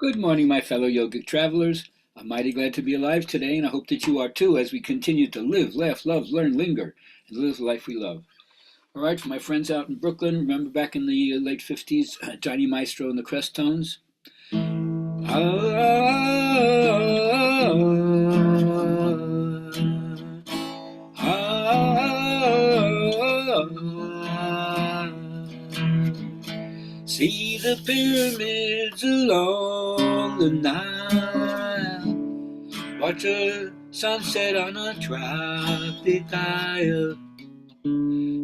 Good morning, my fellow yogic travelers. I'm mighty glad to be alive today, and I hope that you are too as we continue to live, laugh, love, learn, linger, and live the life we love. All right, for my friends out in Brooklyn, remember back in the late 50s, Johnny Maestro and the Crest Tones? See the pyramids along the Nile. Watch a sunset on a tropic isle.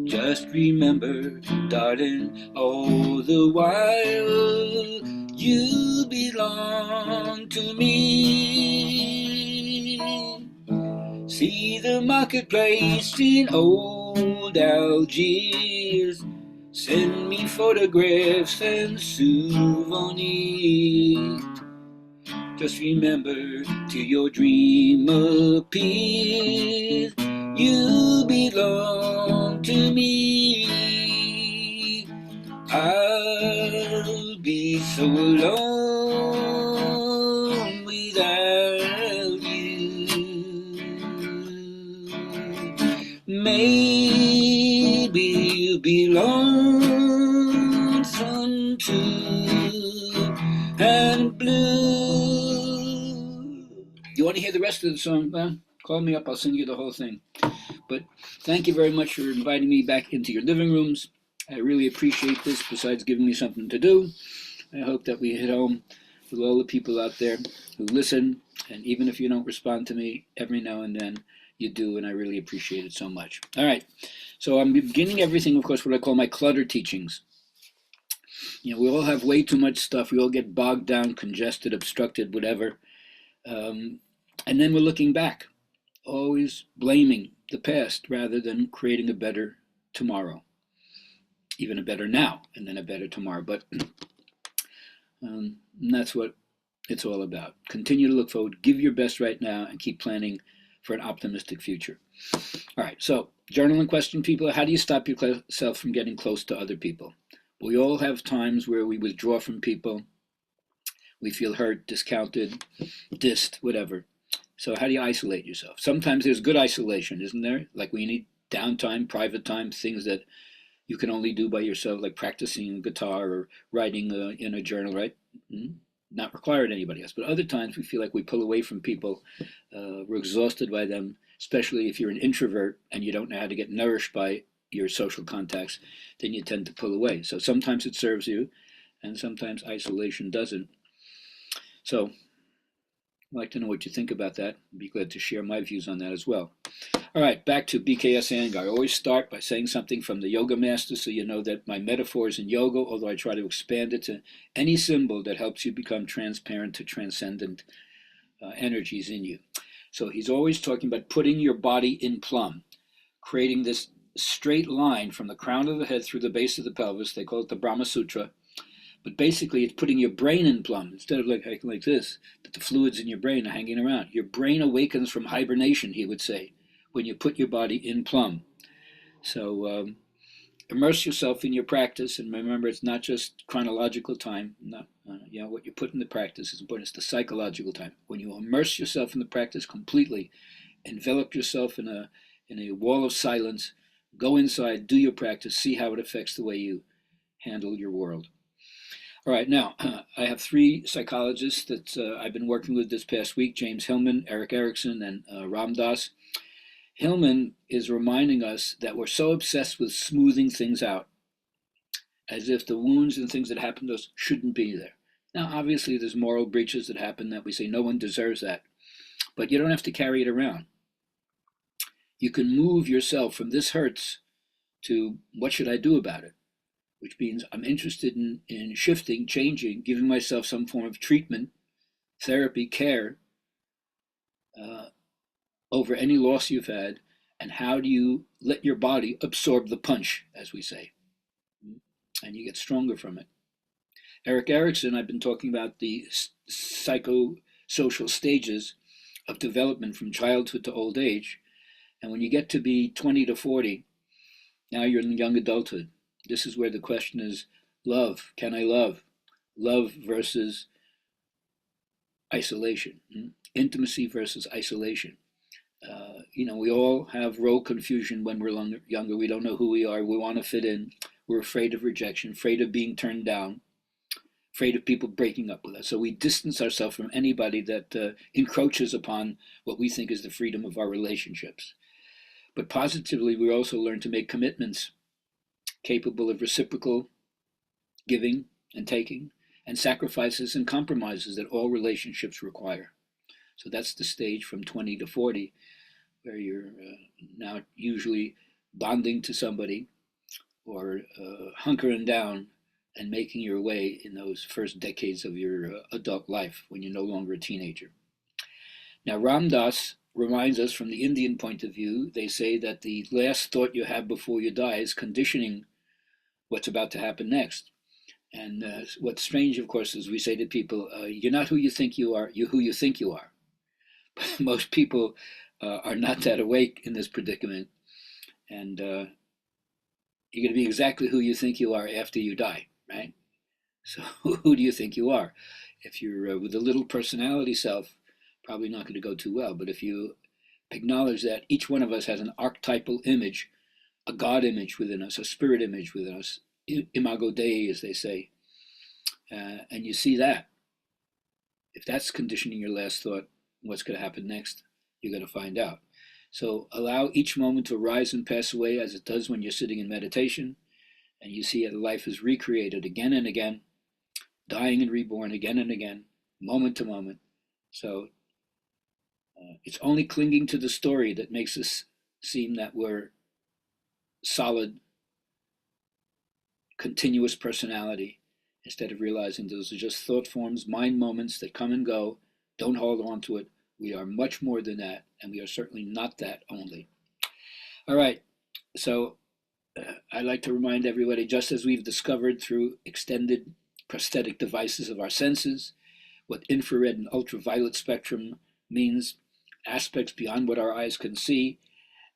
Just remember, darling, all the while you belong to me. See the marketplace in old Algiers. Send me photographs and souvenirs. Just remember till your dream appears, you belong to me. I'll be so alone without you. Maybe you belong some too and blue. You want to hear the rest of the song? Well, call me up. I'll sing you the whole thing. But thank you very much for inviting me back into your living rooms. I really appreciate this, besides giving me something to do. I hope that we hit home with all the people out there who listen. And even if you don't respond to me, every now and then you do, and I really appreciate it so much. All right. So I'm beginning everything, of course, what I call my clutter teachings. You know, we all have way too much stuff. We all get bogged down, congested, obstructed, whatever. And then we're looking back, always blaming the past rather than creating a better tomorrow, even a better now, and then a better tomorrow. But that's what it's all about. Continue to look forward, give your best right now, and keep planning for an optimistic future. All right, so journaling question, people. How do you stop yourself from getting close to other people? We all have times where we withdraw from people. We feel hurt, discounted, dissed, whatever. So how do you isolate yourself? Sometimes there's good isolation, isn't there? Like we need downtime, private time, things that you can only do by yourself, like practicing guitar or writing in a journal, right? Not required anybody else. But other times we feel like we pull away from people. We're exhausted by them, especially if you're an introvert and you don't know how to get nourished by your social contacts, then you tend to pull away. So sometimes it serves you, and sometimes isolation doesn't. So I'd like to know what you think about that. I'd be glad to share my views on that as well. All right, back to BKS Anger. I always start by saying something from the yoga master so you know that my metaphor is in yoga, although I try to expand it to any symbol that helps you become transparent to transcendent energies in you. So he's always talking about putting your body in plumb, creating this straight line from the crown of the head through the base of the pelvis. They call it the Brahma Sutra. But basically, it's putting your brain in plumb instead of like this, that the fluids in your brain are hanging around. Your brain awakens from hibernation, he would say, when you put your body in plumb. So immerse yourself in your practice, and remember, it's not just chronological time. Not what you put in the practice is important. It's the psychological time. When you immerse yourself in the practice completely, envelop yourself in a wall of silence. Go inside, do your practice, see how it affects the way you handle your world. All right, now, I have three psychologists that I've been working with this past week, James Hillman, Eric Erickson, and Ram Dass. Hillman is reminding us that we're so obsessed with smoothing things out, as if the wounds and things that happen to us shouldn't be there. Now, obviously, there's moral breaches that happen that we say no one deserves that, but you don't have to carry it around. You can move yourself from this hurts to what should I do about it? Which means I'm interested in shifting, changing, giving myself some form of treatment, therapy, care over any loss you've had, and how do you let your body absorb the punch, as we say, and you get stronger from it. Eric Erickson, I've been talking about the psychosocial stages of development from childhood to old age, and when you get to be 20 to 40, now you're in young adulthood. This is where the question is love. Can I love? Love versus isolation. Intimacy versus isolation. We all have role confusion when we're younger. We don't know who we are. We want to fit in. We're afraid of rejection, afraid of being turned down, afraid of people breaking up with us. So we distance ourselves from anybody that encroaches upon what we think is the freedom of our relationships. But positively, we also learn to make commitments capable of reciprocal giving and taking, and sacrifices and compromises that all relationships require. So that's the stage from 20 to 40, where you're now usually bonding to somebody or hunkering down and making your way in those first decades of your adult life when you're no longer a teenager. Now, Ram Dass reminds us from the Indian point of view, they say that the last thought you have before you die is conditioning what's about to happen next. And what's strange, of course, is we say to people, you're not who you think you are, you're who you think you are. Most people are not that awake in this predicament. And you're going to be exactly who you think you are after you die, right? So who do you think you are? If you're with a little personality self, probably not going to go too well. But if you acknowledge that each one of us has an archetypal image, a God image within us, a spirit image within us, imago Dei, as they say, and you see that, if that's conditioning your last thought, what's going to happen next, you're going to find out. So allow each moment to arise and pass away as it does when you're sitting in meditation, and you see that life is recreated again and again, dying and reborn again and again, moment to moment. So it's only clinging to the story that makes us seem that we're solid, continuous personality, instead of realizing those are just thought forms, mind moments that come and go. Don't hold on to it. We are much more than that, and we are certainly not that only. All right, so I'd like to remind everybody, just as we've discovered through extended prosthetic devices of our senses, what infrared and ultraviolet spectrum means, aspects beyond what our eyes can see.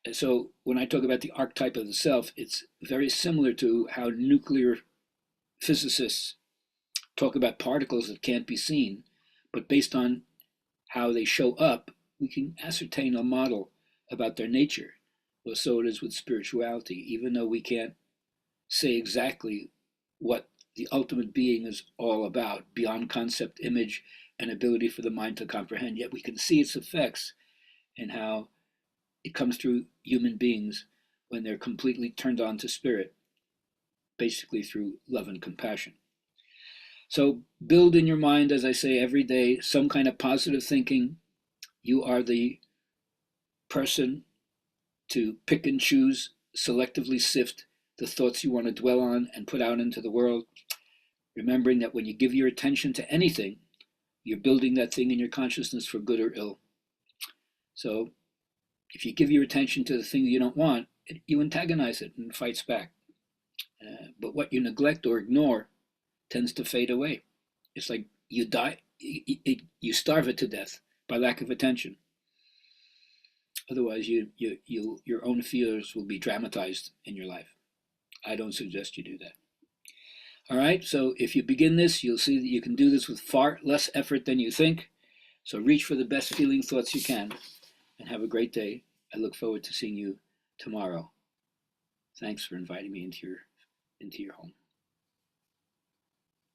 And so when I talk about the archetype of the self, it's very similar to how nuclear physicists talk about particles that can't be seen, but based on how they show up, we can ascertain a model about their nature. Well, so it is with spirituality. Even though we can't say exactly what the ultimate being is all about, beyond concept, image, and ability for the mind to comprehend, yet we can see its effects in how it comes through human beings when they're completely turned on to spirit, basically through love and compassion. So build in your mind, as I say, every day, some kind of positive thinking. You are the person to pick and choose, selectively sift the thoughts you want to dwell on and put out into the world, remembering that when you give your attention to anything, you're building that thing in your consciousness for good or ill. So if you give your attention to the thing you don't want, you antagonize it and it fights back. But what you neglect or ignore tends to fade away. It's like you die, you starve it to death by lack of attention. Otherwise, your own fears will be dramatized in your life. I don't suggest you do that. All right, so if you begin this, you'll see that you can do this with far less effort than you think. So reach for the best feeling thoughts you can, and have a great day. I look forward to seeing you tomorrow. Thanks for inviting me into your home.